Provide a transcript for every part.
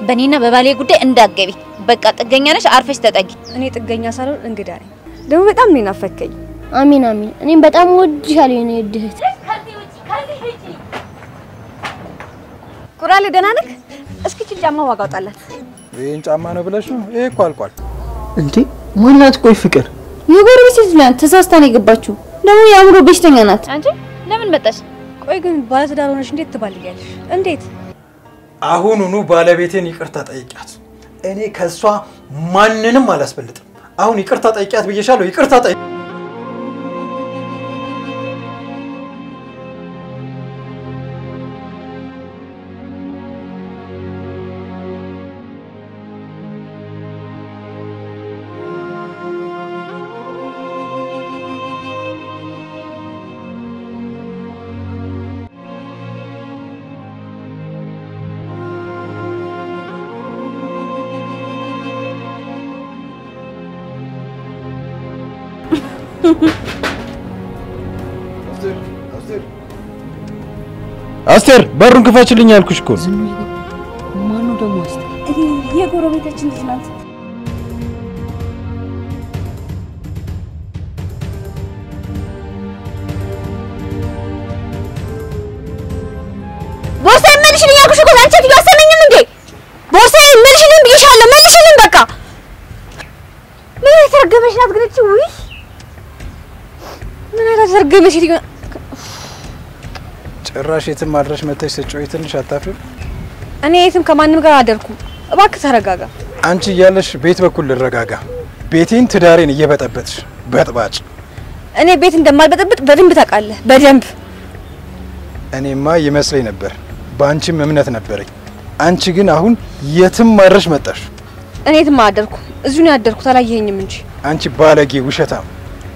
በኔና በባሌ ጉዳይ እንዳትገቢ በቃ ጥገኛ ነሽ አርፈሽ ተጠጊ እኔ ጥገኛ ሳልሆን እንግዳ ነኝ ደግሞ በጣም ነው ናፈከኝ አሚን አሚን እኔም በጣም ወድሻለሁ የኔ እድህት ቁራሌ ደህና ነህ እስኪ ጫማ ዋጋ አውጣላት ይሄን ጫማ ነው ብለሽ ነው ይሄ እኮ አልቋል እንዴ ማናት ቆይ ፍቅር የጎረቤት ልጅ ናት ተሳስታ ነው የገባችው ደግሞ ያምሮ በሽተኛ ናት አንቺ ለምን መጣሽ ቆይ ግን ባለትዳር ሆነሽ እንዴት ትባልጊያለሽ እንዴት አሁኑኑ ባለቤቴን ይቅርታ ጠይቂያት እኔ ከሷ ማንንም አላስፈልጥም አሁን ይቅርታ ጠይቂያት ብዬሻለሁ ይቅርታ ጠይቂ አስቴር በሩን ክፈችልኝ ያልኩሽ እኮ ማን ነው ደግሞ አስቴር የጎረቤታችን ልጅ ናት ቦርሳ መልሽልኝ ያልኩሽ እኮ አንቺ ትያሰነኝም እንዴ ቦርሳ መልሽልኝ ብዬሻለሁ መልሽልኝ በቃ ምን የተረገመሽ ናት ግን እቺ ውይ ምን የተረገመሽ ልጅ ጭራሽ የትም ማድረሽ መተሽ ስጮይ ትንሽ አታፍሪ እኔ የትም ከማንም ጋር አደርኩም እባክህ ተረጋጋ አንቺ እያለሽ ቤት በኩል ልረጋጋ ቤቴን ትዳሬን እየበጠበጥሽ በጥባጭ እኔ ቤት እንደማልበጠብጥ በደንብ ታውቃለህ በደንብ እኔማ ይመስለኝ ነበር ባንቺም እምነት ነበርኝ አንቺ ግን አሁን የትም ማድረሽ መጣሽ እኔ የትም አደርኩም እዚሁ ነው ያደርኩት አላየኸኝም እንጂ አንቺ ባለጌ ውሸታም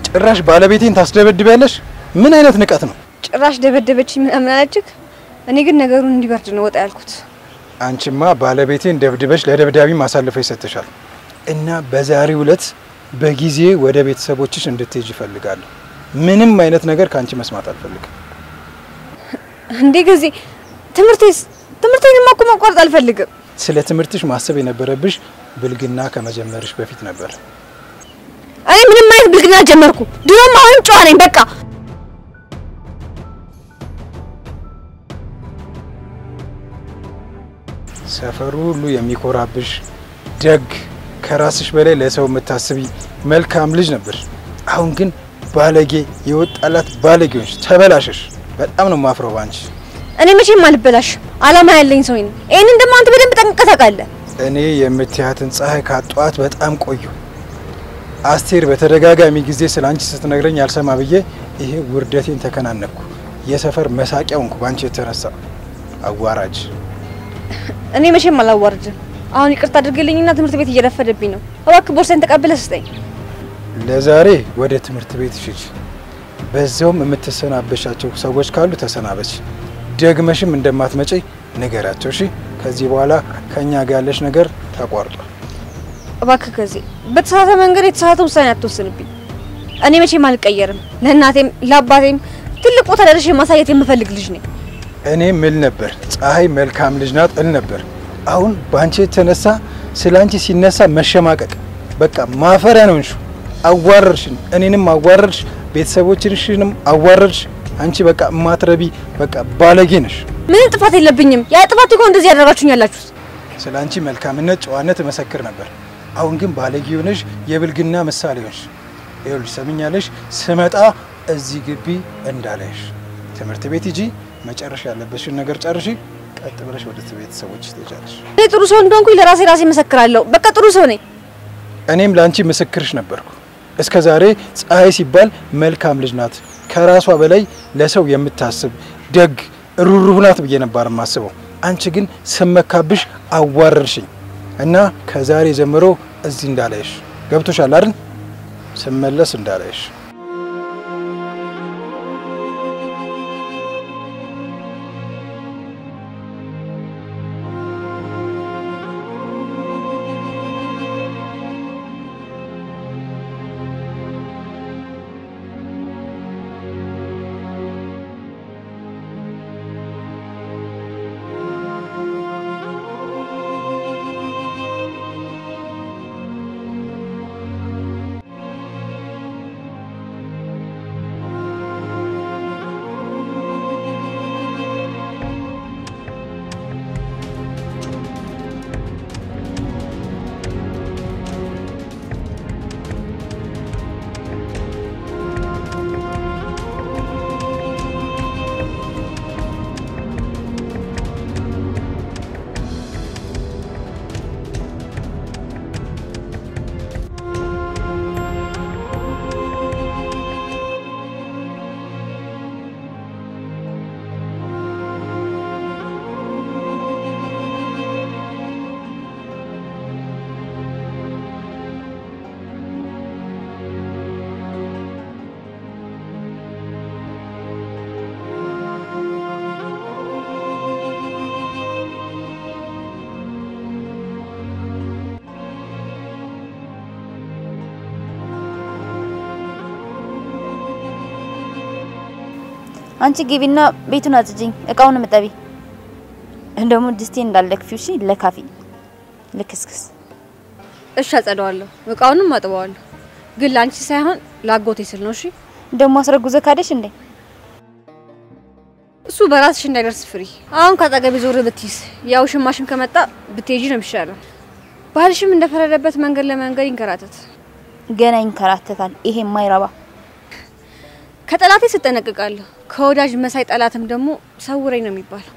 ጭራሽ ባለቤቴን ታስደበድበያለሽ ምን አይነት ንቀት ነው ጭራሽ ደበደበችኝ ምን አለችክ እኔ ግን ነገሩን እንዲበርድ ነው ወጣ ያልኩት አንቺማ ባለቤቴን ደብድበሽ ለደብዳቢ ማሳለፈሽ ሰጥተሻል እና በዛሬው ዕለት በጊዜ ወደ ቤተሰቦችሽ እንድትሄጂ ፈልጋለሁ ምንም አይነት ነገር ካንቺ መስማት አልፈልግም እንዴ ገዜ ትምህርቴን ማቋረጥ አልፈልግም ስለ ትምህርትሽ ማሰብ የነበረብሽ ብልግና ከመጀመርሽ በፊት ነበር እኔ ምንም አይነት ብልግና ጀመርኩ ድሮም አሁንም ጨዋ ነኝ በቃ ሰፈሩ ሁሉ የሚኮራብሽ ደግ ከራስሽ በላይ ለሰው የምታስቢ መልካም ልጅ ነበር አሁን ግን ባለጌ የወጣላት ባለጌዎች ተበላሽሽ በጣም ነው ማፍረው ባንቺ እኔ መቼም አልበላሽ አላማ ያለኝ ሰው ነኝ እኔን ደሞ አንተ በደንብ ጠንቅቀህ ታውቃለህ እኔ የምትያትን ፀሐይ ካጧት በጣም ቆዩ አስቴር በተደጋጋሚ ጊዜ ስላንቺ ስትነግረኝ ያልሰማ ብዬ ይሄ ውርደቴን ተከናነኩ የሰፈር መሳቂያው እንኳን ባንቺ የተነሳ አዋራጅ እኔ መቼም አላዋርድም አሁን ይቅርታ አድርግልኝና ትምህርት ቤት እየረፈደብኝ ነው እባክህ ቦርሳዬን ተቀብለህ ስጠኝ ለዛሬ ወደ ትምህርት ቤት ሂጂ በዛውም የምትሰናበሻቸው ሰዎች ካሉ ተሰናበች ደግመሽም እንደማትመጪ ንገራቸው እሺ ከዚህ በኋላ ከኛ ጋር ያለሽ ነገር ተቋርጧል እባክህ ከዚህ በተሳሳተ መንገድ የተሳሳተ ውሳኔ አትወስንብኝ እኔ መቼም አልቀየርም ለእናቴም ለአባቴም ትልቅ ቦታ ደርሼ ማሳየት የምፈልግ ልጅ ነኝ እኔ ምን ነበር ፀሐይ መልካም ልጅ ናት እል ነበር አሁን ባንቺ የተነሳ ስላንቺ ሲነሳ መሸማቀቅ በቃ ማፈሪያ ነው እንሹ አዋረርሽን እኔንም አዋረርሽ ቤተሰቦችሽንም አዋረርሽ አንቺ በቃ ማትረቢ በቃ ባለጌ ነሽ ምን ጥፋት የለብኝም ያ ጥፋት እኮ እንደዚህ ያደረጋችሁኝ ያላችሁት ስላንቺ መልካምነት ጨዋነት መሰክር ነበር አሁን ግን ባለጌ ሆነሽ የብልግና ምሳሌ ሆነሽ ይኸውልሽ ሰምኛለሽ ስመጣ እዚህ ግቢ እንዳለሽ ትምህርት ቤት ሂጂ መጨረሻ ያለበሽን ነገር ጨርሺ ቀጥ ብለሽ ወደ ቤተሰቦችሽ ትሄጃለሽ እኔ ጥሩ ሰው እንደሆንኩኝ ለራሴ መሰክራለሁ በቃ ጥሩ ሰው ነኝ እኔም ላንቺ ምስክርሽ ነበርኩ እስከዛሬ ፀሐይ ሲባል መልካም ልጅ ናት ከራሷ በላይ ለሰው የምታስብ ደግ ሩሩህ ናት ብዬ ነበር ማስበው አንቺ ግን ስመካብሽ አዋረርሽኝ እና ከዛሬ ጀምሮ እዚህ እንዳላይሽ ገብቶሻል አይደል ስመለስ እንዳላይሽ አንቺ ግቢና ቤቱን አጽጂኝ እቃውን መጣቢ እንደውም ድስቴ እንዳልለክፊው እሺ ለካፊ ለክስክስ እሺ አጸደዋለሁ እቃውንም አጥበዋለሁ ግን ላንቺ ሳይሆን ላጎቴ ስል ነው እሺ ደሞ አስረጉዘ ካደሽ እንዴ እሱ በራስሽ እንዳይደርስ ፍሪ አሁን ካጠገብ ዞር ብትይስ ያው ሽማሽም ከመጣ ብትሄጂ ነው የሚሻለው ባልሽም እንደፈረደበት መንገድ ለመንገድ ይንከራተት ገና ይንከራተታል ይሄ ማይራባ ከጠላቴ ስጠነቀቃለሁ ከወዳጅ መሳይ ጠላትም ደግሞ ሰውረኝ ነው የሚባለው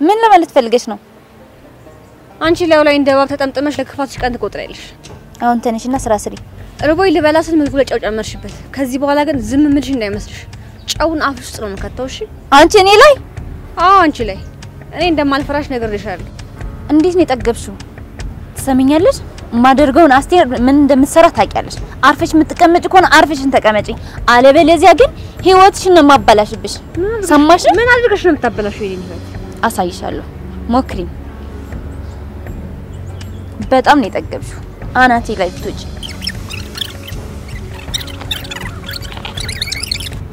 ምን ለማለት ፈልገሽ ነው አንቺ ላይ እንደባብ ተጠምጥመሽ ለክፋትሽ ቀን ትቆጥራለሽ አሁን ተነሽና ስራ ስሪ ርቦይ ልበላስል ምግቡ ለጫው ጨመርሽበት ከዚህ በኋላ ግን ዝም ምልሽ እንዳይመስልሽ ጫውን አፍሽ ውስጥ ነው መከታው እሺ አንቺ እኔ ላይ አዎ አንቺ ላይ እኔ እንደማልፈራሽ ነግሬሻለሁ እንዴት ነው የጠገብሽው ትሰሚኛለሽ ማደርገውን አስቴር ምን እንደምትሰራ ታውቂያለሽ አርፈሽ የምትቀመጪ ከሆነ አርፈሽን ተቀመጪ አለበለዚያ ግን ህይወትሽን ነው ማባላሽብሽ ሰማሽ ምን አድርገሽ ነው የምታበላሽው የኔ ህይወት አሳይሻለሁ ሞክሪ በጣም ነው የጠገብሽው አናቴ ላይ ትውጪ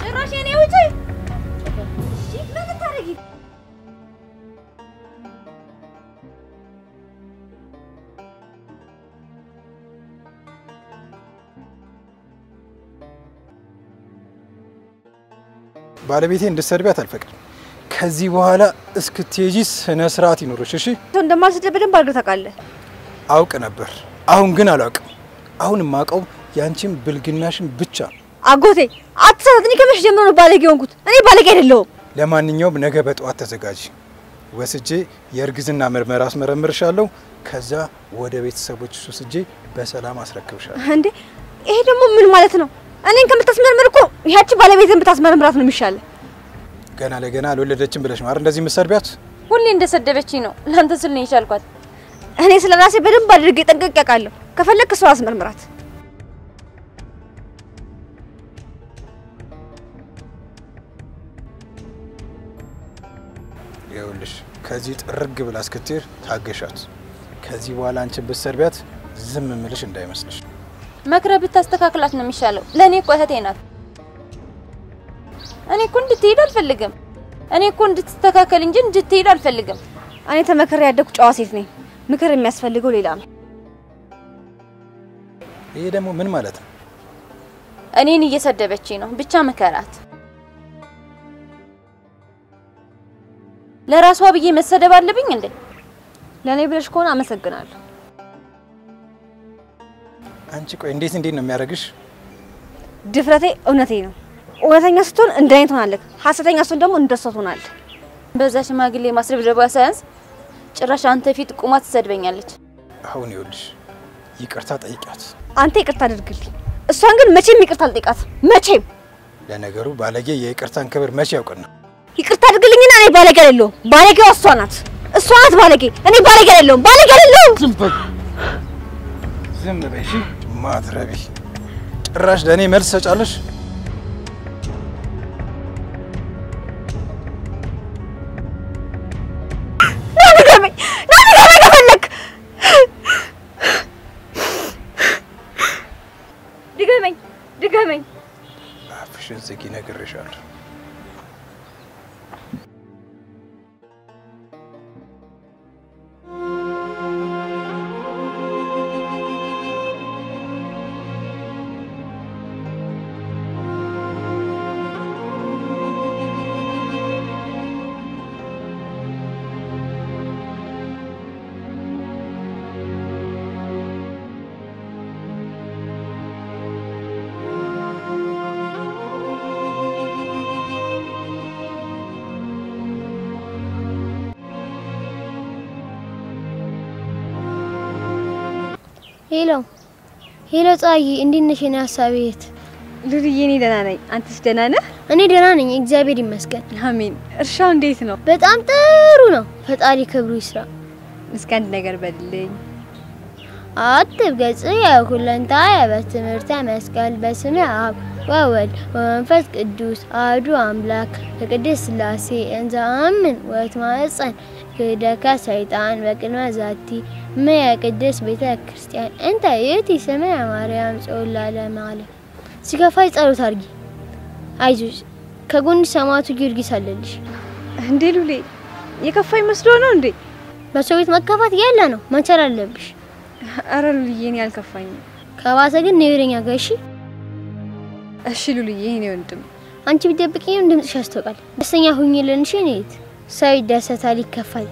ጭራሽ የኔ ውጪ እሺ ምን ታረጊ ባለቤቴ እንድትሰድቢያት አልፈቅድም ከዚህ በኋላ እስክትሄጂ ስነ ስርዓት ይኖርሽ እሺ እንደማልሰደብም ባልገ ታውቃለህ አውቅ ነበር አሁን ግን አላውቅም አሁን ማቀው ያንቺን ብልግናሽን ብቻ አጎቴ አትሰጥኒ ከመሽ ጀምሮ ነው ባለጌ ሆንኩት እኔ ባለጌ አይደለሁም ለማንኛውም ነገ በጠዋት ተዘጋጂ ወስጄ የእርግዝና ምርመራ አስመረምርሻለሁ ከዛ ወደ ቤተሰቦችሽ ወስጄ በሰላም አስረክብሻለሁ እንዴ ይሄ ደግሞ ምን ማለት ነው እኔን ከምታስመርምር እኮ ያቺ ባለቤትን ብታስመርምራት ነው የሚሻለው ገና ለገና አልወለደችም ብለሽ ማር እንደዚህ መሰርቢያት ሁሌ እንደሰደበችኝ ነው ላንተ ስል ነው ይሻልኳት እኔ ስለራሴ በደንብ አድርጌ ጠንቅቄ አውቃለሁ ከፈለክ ሰው አስመርምራት ይኸውልሽ ከዚህ ጥርግ ብላ እስክትሄድ ታገሻት ከዚህ በኋላ አንቺ በሰርቢያት ዝም ምልሽ እንዳይመስልሽ መክረብ ብታስተካክላት ነው የሚሻለው ለኔ እኮ እህቴ ናት እኔ እኮ እንድትሄድ አልፈልግም እኔ እኮ እንድትስተካከል እንጂ እንድትሄድ አልፈልግም እኔ ተመከረ ያደኩ ጨዋ ሴት ነኝ ምክር የሚያስፈልገው ሌላ ነው ይሄ ደግሞ ምን ማለት ነው እኔን እየሰደበችኝ ነው ብቻ መከራት ለራሷ ብዬ መሰደብ አለብኝ እንዴ ለኔ ብለሽ ከሆነ አመሰግናለሁ አንቺ ቆይ እንዴት ነው የሚያረግሽ ድፍረቴ እውነቴ ነው እውነተኛ ስትሆን እንደኔ ትሆናለህ ሐሰተኛ ስትሆን ደግሞ እንደሷ ትሆናለህ በዛ ሽማግሌ ማስረብረባ ሳይንስ ጭራሽ አንተ ፊት ቁማ ትሰድበኛለች አሁን ይኸውልሽ ይቅርታ ጠይቂያት አንተ ይቅርታ አድርግልኝ እሷን ግን መቼም ይቅርታ አልጠይቃት መቼም ለነገሩ ባለጌ የይቅርታን ክብር መቼ ያውቅና ይቅርታ አድርግልኝና እኔ ባለጌ አይደለሁም ባለጌው እሷ ናት ባለጌ እኔ ባለጌ አይደለሁም ዝም በይ እሺ ማትረቢ ጭራሽ ለኔ መልስ ሰጫለሽ ድገመኝ አፍሽን ዝጊ ነግሬሻለሁ ሄሎ ጻይ እንዴት ነሽ የኔ ሐሳቤት ሉልዬ እኔ ደህና ነኝ አንተስ ደህና ነህ እኔ ደህና ነኝ እግዚአብሔር ይመስገን አሜን እርሻው እንዴት ነው በጣም ጥሩ ነው ፈጣሪ ክብሩ ይስራ እስኪ አንድ ነገር በልልኝ አትብገጽ ያኩለንታ በትምህርተ መስቀል በስመ አብ ወወልድ ወመንፈስ ቅዱስ አሐዱ አምላክ በቅድስት ሥላሴ እንዘ አምን ወእትማጸን ክህደከ ሰይጣን በቅድመ ዛቲ እምየ ቅድስት ቤተ ክርስቲያን እንተ ይእቲ ስምዐ ማርያም ጽዮን ለዓለመ ዓለም ሲከፋይ ጸሎት አድርጊ አይዞሽ ከጎን ሰማዕቱ ጊዮርጊስ አለልሽ። እንዴ ሉሌ የከፋይ መስሎ ነው እንዴ? በሰው ቤት መከፋት ያለ ነው መቻል አለብሽ። አረ ሉልዬ እኔ አልከፋኝም። ከባሰ ግን ነይረኛ ጋሺ። እሺ ሉልዬ እኔ ወንድም አንቺ ቢደብቂኝ ድምጽሽ ያስተውቃል። ደስተኛ ሁኚ ለንሽ ነይት ሰው ይደሰታል ይከፋል።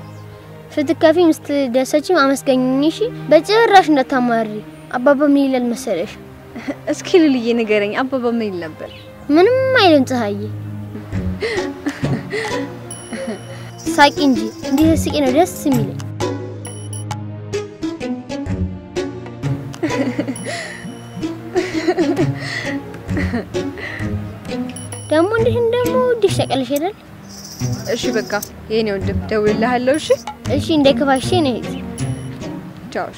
ስትከፊ ስትደሰቺም አመስገኝኝ እሺ። በጭራሽ እንዳታማሪ። አባባ ምን ይላል መሰለሽ? እስኪ ሉልዬ ንገረኝ አባባ ምን ይል ነበር? ምንም አይልም ፀሐዬ። ሳቂ እንጂ እንዴት ስቂ ነው ደስ የሚለኝ። ደሞ እንዲህ ሸቀልሽ አይደል? እሺ በቃ የኔ ወንድም ደውልልሃለሁ። እሺ እሺ እንደከፋሽ ነይት። ቻው።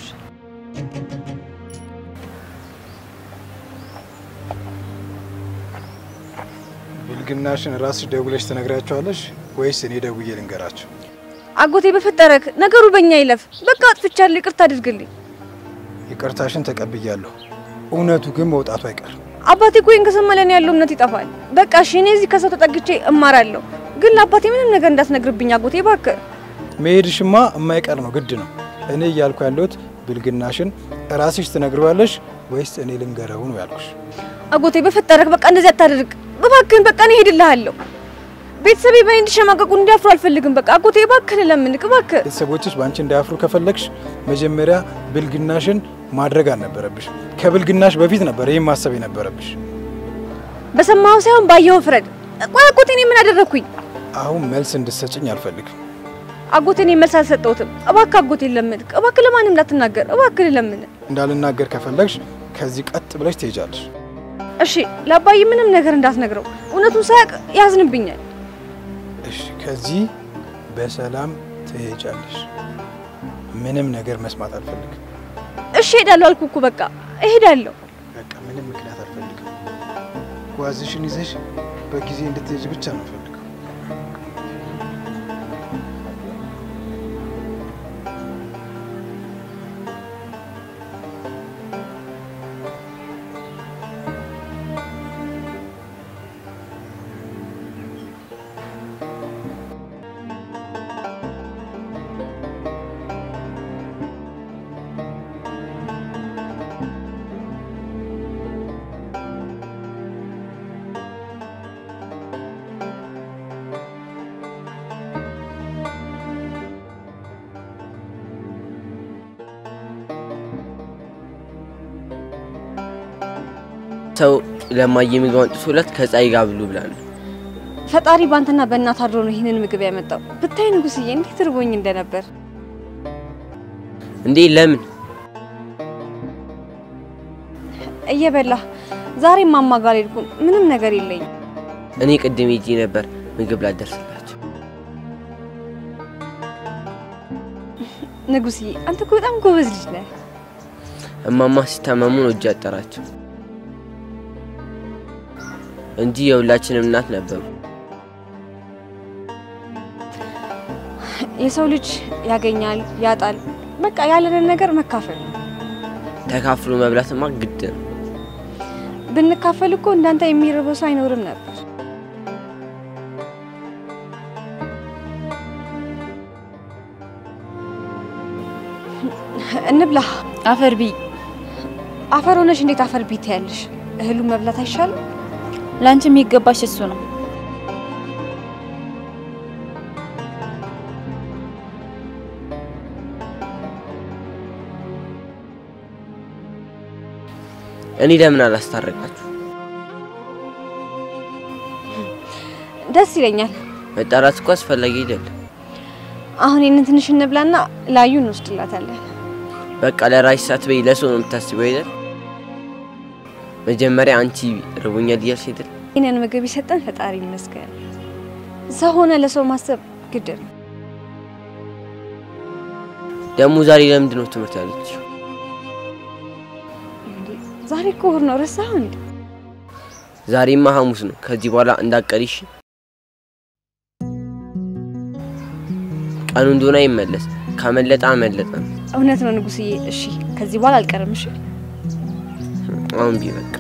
ብልግናሽን ራስሽ ደውለሽ ትነግራቸዋለሽ ወይስ እኔ ደውዬ ልንገራቸው? አጎቴ በፈጠረክ ነገሩ በእኛ ይለፍ። በቃ አጥፍቻለሁ ይቅርታ አድርግልኝ። ይቅርታሽን ተቀብያለሁ። እውነቱ ግን መውጣቱ አይቀርም። አባቴ ቆይን ከሰማለን ያለው እምነት ይጠፋል። በቃ እሺ እኔ እዚህ ከሰው ተጠግቼ እማራለሁ። ግን ለአባቴ ምንም ነገር እንዳትነግርብኝ አጎቴ እባክህ። መሄድሽማ የማይቀር ነው ግድ ነው። እኔ እያልኩ ያለሁት ብልግናሽን ራስሽ ትነግሪዋለሽ ወይስ እኔ ልንገረው ነው ያልኩሽ። አጎቴ በፈጠረክ በቃ እንደዚህ አታድርግ እባክህን። በቃ እኔ ሄድልሃለሁ። ቤተሰቤ በእኔ እንዲሸማቀቁ እንዲያፍሩ አልፈልግም። በቃ አጎቴ እባክህን ለምንክ እባክህ። ቤተሰቦችሽ ባንቺ እንዲያፍሩ ከፈለግሽ መጀመሪያ ብልግናሽን ማድረግ አልነበረብሽ። ከብልግናሽ በፊት ነበር ይሄን ማሰብ የነበረብሽ። በሰማው ሳይሆን ባየው ፍረድ። ቆይ አጎቴ እኔ ምን አደረኩኝ? አሁን መልስ እንድትሰጪኝ አልፈልግም። አጎቴ እኔ መልስ አልሰጠሁትም። እባክህ አጎቴ ለምንክ እባክህ ለማንም እንዳትናገር እባክህ ለምን። እንዳልናገር ከፈለግሽ ከዚህ ቀጥ ብለሽ ትሄጃለሽ። እሺ ለአባዬ ምንም ነገር እንዳትነግረው። እውነቱን ሳያውቅ ያዝንብኛል። እሺ ከዚህ በሰላም ትሄጃለሽ። ምንም ነገር መስማት አልፈልግም። እሺ ሄዳለሁ አልኩ እኮ በቃ እሄዳለሁ። በቃ ምንም ምክንያት አልፈልግም። ጓዝሽን ይዘሽ በጊዜ እንድትሄጂ ብቻ ነው ፈልገው። ሰው ለማየ ምግብ አንጥቶለት ከፀሐይ ጋር ብሉ ብላል። ፈጣሪ ባንተና በእናት አድሮ ነው ይሄንን ምግብ ያመጣው። ብታይ ንጉስዬ እንዴት ርቦኝ እንደነበር። እንዴ ለምን እየበላ ዛሬ ማማ ጋር ሄድኩኝ። ምንም ነገር የለኝም። እኔ ቅድም ሄጄ ነበር ምግብ ላደርስላችሁ። ንጉስዬ አንተ እኮ በጣም ጎበዝ ልጅ ነህ። እማማ ሲታመሙ ነው እጅ አጠራቸው እንጂ የሁላችንም እናት ነበሩ። የሰው ልጅ ያገኛል ያጣል። በቃ ያለንን ነገር መካፈል። ተካፍሎ መብላትማ ግድ ነው። ብንካፈል እኮ እንዳንተ የሚርበው ሰው አይኖርም ነበር። እንብላ። አፈር ቢ አፈር ሆነሽ እንዴት አፈር ቢት ያለሽ? እህሉ መብላት አይሻልም? ላንቺ የሚገባሽ እሱ ነው። እኔ ለምን አላስታረቃችሁ? ደስ ይለኛል። መጣራት እኮ አስፈላጊ አይደለም። አሁን ይሄንን ትንሽ እንብላና ላዩን እንወስድላታለን። በቃ ለራስሽ ሳትበይ ለሰው ነው የምታስበው አይደል? መጀመሪያ አንቺ ርቦኛል እያልሽ አይደል? ይሄንን ምግብ ይሰጠን ፈጣሪ ይመስገን። ሰው ሆነ ለሰው ማሰብ ግድ ነው። ደግሞ ዛሬ ለምንድን ነው ትምህርት ያለችው? ዛሬ እኮ እሑድ ነው ረሳኸው እንዴ? ዛሬማ ሐሙስ ነው። ከዚህ በኋላ እንዳትቀሪሽ። ቀኑ እንደሆነ አይመለስ። ካመለጠ አመለጠ። እውነት ነው ንጉስዬ። እሺ ከዚህ በኋላ አልቀርም። እሺ አሁን ቢበቃ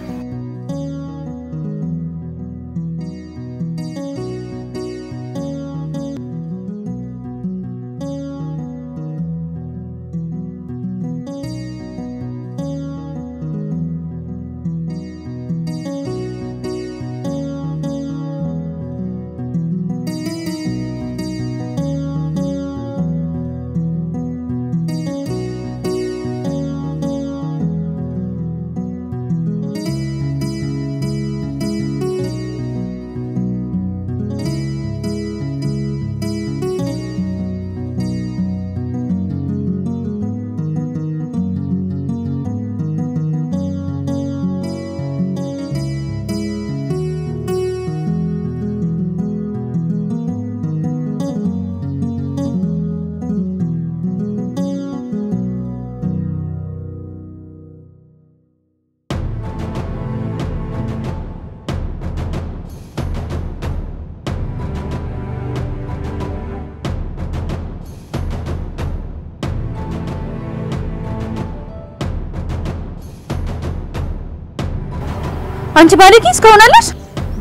አንቺ ባለጌ እስካሁን አለሽ?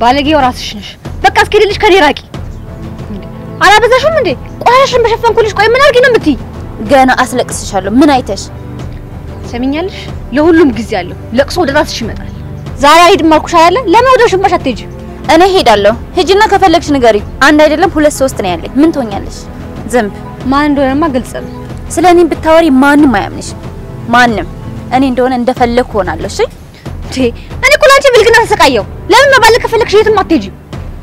ባለጌው ራስሽ ነሽ። በቃ እስኪልልሽ ከኔ ራቂ። አላበዛሽም እንዴ? ቆሻሽን በሸፈንኩልሽ። ቆይ ምን አድርጊ ነው የምትይ? ገና አስለቅስሻለሁ። ምን አይተሽ? ሰሚኛለሽ? ለሁሉም ጊዜ አለው። ለቅሶ ወደ ራስሽ ይመጣል። ዛሬ አይድም አልኩሽ አይደለ? ለምን ወደ ሽንባሽ አትሄጂ? እኔ ሄዳለሁ። ሂጂና ከፈለግሽ ንገሪ። አንድ አይደለም 2 3 ነው ያለኝ። ምን ትሆኛለሽ? ዝም ማን እንደሆነማ ግልጽ ነው። ስለኔ ብታወሪ ማንንም አያምንሽ። ማንንም እኔ እንደሆነ እንደፈለኩ ሆናለሁ። እሺ እኔ እኮ ላንቺ ብልግና ተሰቃየው። ለምን መባለክ ከፈለግሽ የትም አትሄጂ።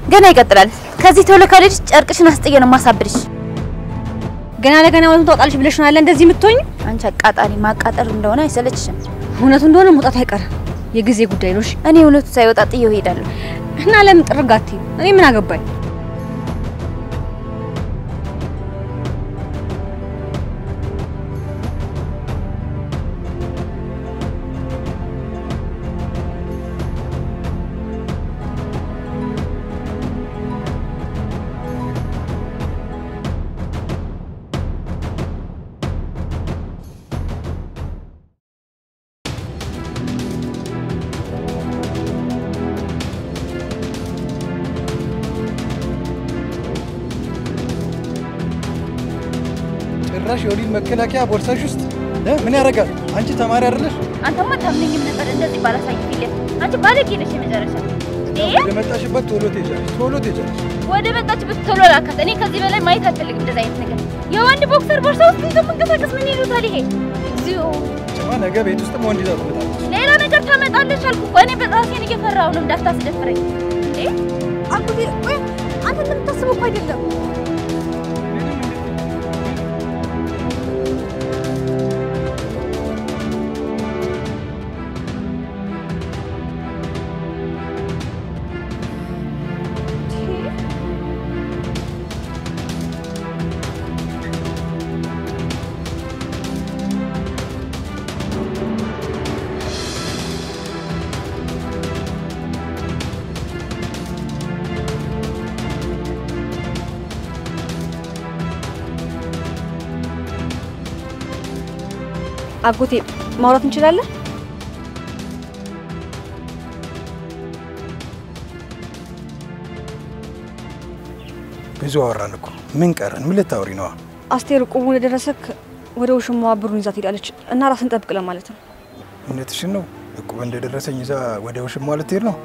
ገና ይቀጥላል። ከዚህ ቶሎ ካልሄድሽ ጨርቅሽን አስጥዬ ነው ማሳብድሽ። ገና ለገና ወንቱ ታውቃለሽ ብለሽ ነው አለ እንደዚህ የምትሆኝ። አንቺ አቃጣሪ ማቃጠር እንደሆነ አይሰለችሽም? እውነቱ እንደሆነ መውጣት አይቀርም። የጊዜ ጉዳይ ነው። እሺ እኔ እውነቱ ሳይወጣ ጥዬው እሄዳለሁ። እና ለምን ጥርጋቲ? እኔ ምን አገባኝ? ጭራሽ የወሊድ መከላከያ ቦርሳሽ ውስጥ ምን ያደርጋል? አንቺ ተማሪ አይደለሽ? አንተማ ታምነኝም ነበር እንደዚህ ባላሳይ ፊት። አንቺ ባለጌ ነሽ የመጨረሻ። ወደ መጣሽበት ቶሎ ትሄጃለሽ። ወደ መጣችበት ቶሎ ላካት። እኔ ከዚህ በላይ ማየት አልፈልግም እንደዛ አይነት ነገር። የወንድ ቦክሰር ቦርሳ ውስጥ ይዞ መንቀሳቀስ ምን ይሉታል ይሄ? እግዚኦ ጭማ ነገ ቤት ውስጥም ወንድ ይዛ ትመጣለች። ሌላ ነገር ታመጣለች አልኩ እኮ። እኔ በራሴን እየፈራሁ ነው እንዳታስደፍረኝ። አኩቴ ወይ አንተ እንደምታስበው እኮ አይደለም። አጎቴ ማውራት እንችላለን? ብዙ አወራን እኮ ምን ቀረን? ምን ልታወሪ ነው? አስቴር ቁሙ ለደረሰክ ወደ ውሽማዋ ብሩን ይዛ ትሄዳለች እና ራስን ጠብቅ ለማለት ነው። እውነትሽን ነው? እቁብ እንደደረሰኝ ይዛ ወደ ውሽማዋ ልትሄድ ነው?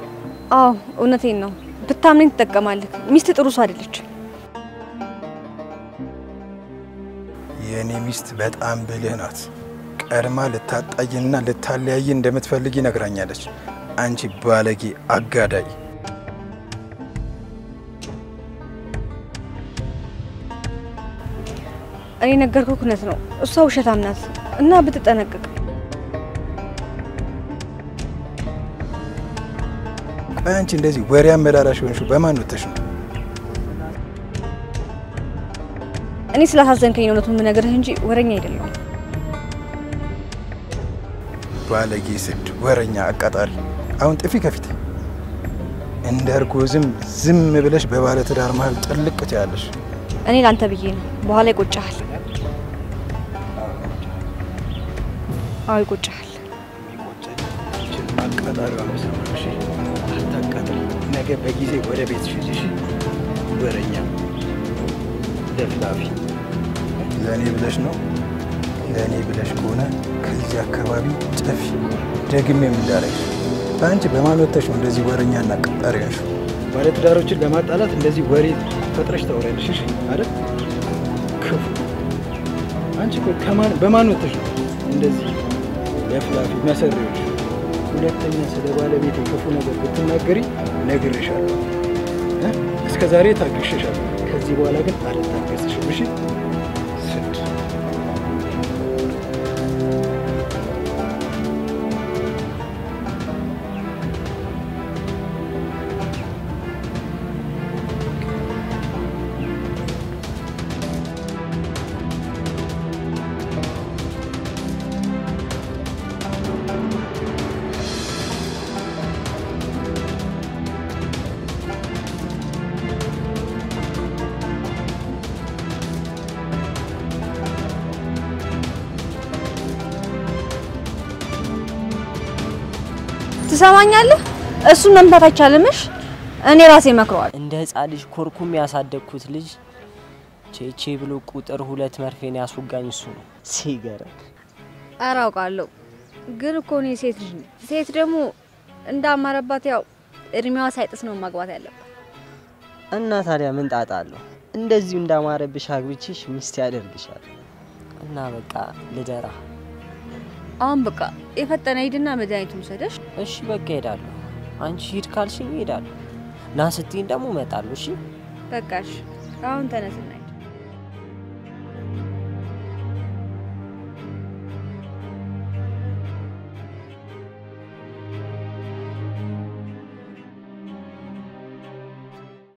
አዎ እውነቴን ነው። ብታምነኝ ትጠቀማለህ። ሚስት ጥሩ ሰው አይደለች። የኔ ሚስት በጣም ብልህ ናት። ቀድማ ልታጣይና ልታለያይ እንደምትፈልጊ ነግራኛለች። አንቺ ባለጌ አጋዳይ። እኔ ነገርኩህ እውነት ነው። እሷ ውሸታም ናት እና ብትጠነቀቅ። ቆይ አንቺ እንደዚህ ወሬ አመላላሽ ሆንሽው በማን ወተሽ ነው? እኔ ስላሳዘንከኝ ነው እውነቱን የምነግርህ እንጂ ወሬኛ አይደለሁም። ባለጌ፣ ስድ፣ ወረኛ፣ አቃጣሪ። አሁን ጥፊ ከፊት። እንደ እርጎ ዝም ብለሽ በባለ ትዳር መሀል ጥልቅ ትያለሽ። እኔ ላንተ ብዬ ነው። በኋላ ይቆጫሃል። አዎ ይቆጫሃል። አቃጣሪዋ መስሎሽ አታቃጥል። ነገ በጊዜ ወደ ቤትሽ ሂጂ። ወረኛ፣ ደፍላፊ። ለእኔ ብለሽ ነው? ለእኔ ብለሽ ከሆነ ከዚህ አካባቢ ጥፊ። ደግሜም እንዳለሽ አንቺ በማን ወተሽ ነው እንደዚህ ወረኛና አቃጣሪ ነሽ? ባለትዳሮችን ለማጣላት እንደዚህ ወሬ ፈጥረሽ ታወሪያለሽ አይደል? ክፉ። አንቺ በማን ወተሽ ነው እንደዚህ ለፍላፊ መሰሪዎች? ሁለተኛ ስለ ባለቤቴ ክፉ ነገር ብትናገሪ ነግሬሻለሁ። እስከ ዛሬ ታግሼሻለሁ። ከዚህ በኋላ ግን አልታገስሽም። እሺ? ስድ ትሰማኛለህ? እሱን መምታት አይቻልምሽ እኔ ራሴ መክረዋል እንደ ህፃን ልጅ ኮርኩም ያሳደግኩት ልጅ ቼቼ ብሎ ቁጥር 2 መርፌን ያስወጋኝ እሱ ነው ሲገርም አራውቃለሁ ግን እኮ ነው ሴት ልጅ ነው ሴት ደግሞ እንዳማረባት ያው እድሜዋ ሳይጥስ ነው ማግባት ያለባት እና ታዲያ ምን ጣጣ አለው እንደዚህ እንዳማረብሽ አግብቼሽ ሚስት ያደርግሻል እና በቃ ልደራ አሁን በቃ የፈጠነ ሂድና መድኃኒቱን ሰደሽ እሺ በቃ ሄዳለሁ አንቺ ሂድ ካልሽኝ ሄዳለሁ ና ስትይኝ ደግሞ እመጣለሁ እሺ በቃሽ አሁን ተነስና